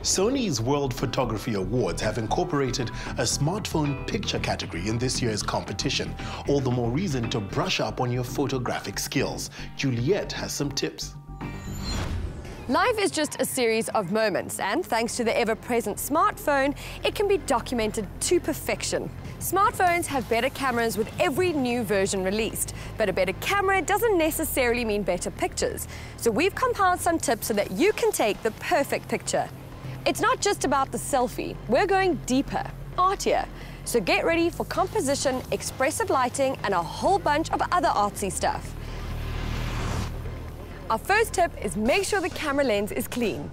Sony's World Photography Awards have incorporated a smartphone picture category in this year's competition. All the more reason to brush up on your photographic skills. Juliet has some tips. Life is just a series of moments, and thanks to the ever-present smartphone, it can be documented to perfection. Smartphones have better cameras with every new version released, but a better camera doesn't necessarily mean better pictures. So we've compiled some tips so that you can take the perfect picture. It's not just about the selfie, we're going deeper, artier. So get ready for composition, expressive lighting, and a whole bunch of other artsy stuff. Our first tip is make sure the camera lens is clean.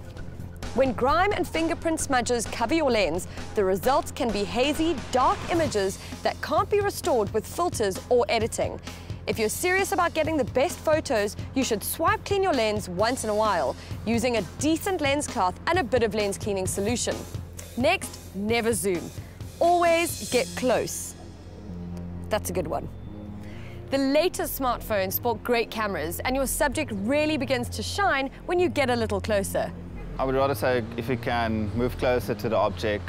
When grime and fingerprint smudges cover your lens, the results can be hazy, dark images that can't be restored with filters or editing. If you're serious about getting the best photos, you should swipe clean your lens once in a while, using a decent lens cloth and a bit of lens cleaning solution. Next, never zoom. Always get close. That's a good one. The latest smartphones sport great cameras, and your subject really begins to shine when you get a little closer. I would rather say if you can move closer to the object.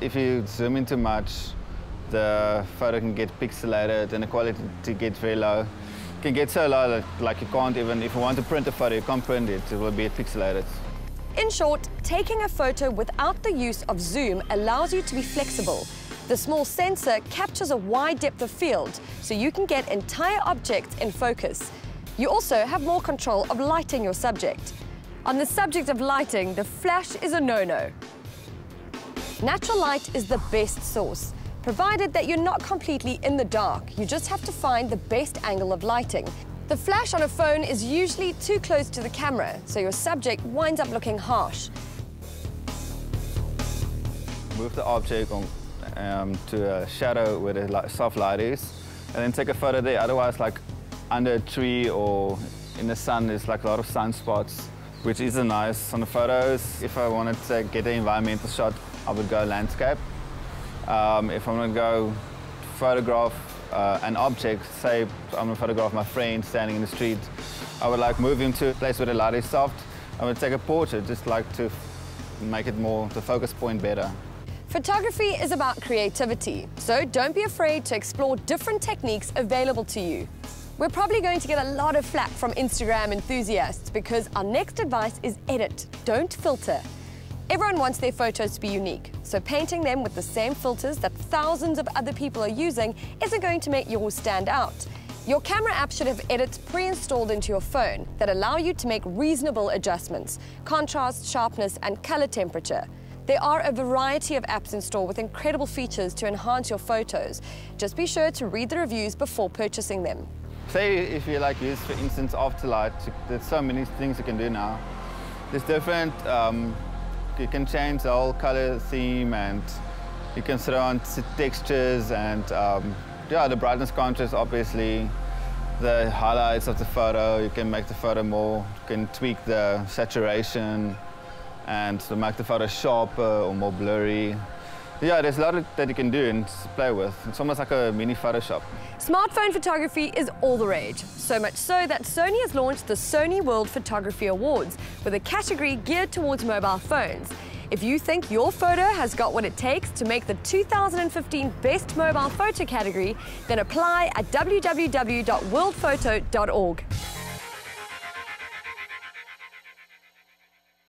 If you zoom in too much, the photo can get pixelated and the quality gets very low. It can get so low that like you can't even, if you want to print a photo, you can't print it, it will be pixelated. In short, taking a photo without the use of zoom allows you to be flexible. The small sensor captures a wide depth of field, so you can get entire objects in focus. You also have more control of lighting your subject. On the subject of lighting, the flash is a no-no. Natural light is the best source, provided that you're not completely in the dark. You just have to find the best angle of lighting. The flash on a phone is usually too close to the camera, so your subject winds up looking harsh. Move the object to a shadow where the soft light is, and then take a photo there. Otherwise, like under a tree or in the sun, there's like a lot of sunspots, which isn't nice on the photos. If I wanted to get the environmental shot, I would go landscape. If I'm going to go photograph an object, say I'm going to photograph my friend standing in the street, I would like move him to a place where the light is soft. I would take a portrait, just like to make it more, the focus point better. Photography is about creativity, so don't be afraid to explore different techniques available to you. We're probably going to get a lot of flack from Instagram enthusiasts because our next advice is edit, don't filter. Everyone wants their photos to be unique, so painting them with the same filters that thousands of other people are using isn't going to make yours stand out. Your camera app should have edits pre-installed into your phone that allow you to make reasonable adjustments, contrast, sharpness, and color temperature. There are a variety of apps in store with incredible features to enhance your photos. Just be sure to read the reviews before purchasing them. Say if you like use, for instance, Afterlight, there's so many things you can do now. There's different, you can change the whole color theme, and you can throw on textures, and yeah, the brightness contrast, obviously, the highlights of the photo, you can make the photo more, you can tweak the saturation, and to make the photo sharper or more blurry. Yeah, there's a lot that you can do and play with. It's almost like a mini Photoshop. Smartphone photography is all the rage, so much so that Sony has launched the Sony World Photography Awards with a category geared towards mobile phones. If you think your photo has got what it takes to make the 2015 Best Mobile Photo category, then apply at www.worldphoto.org.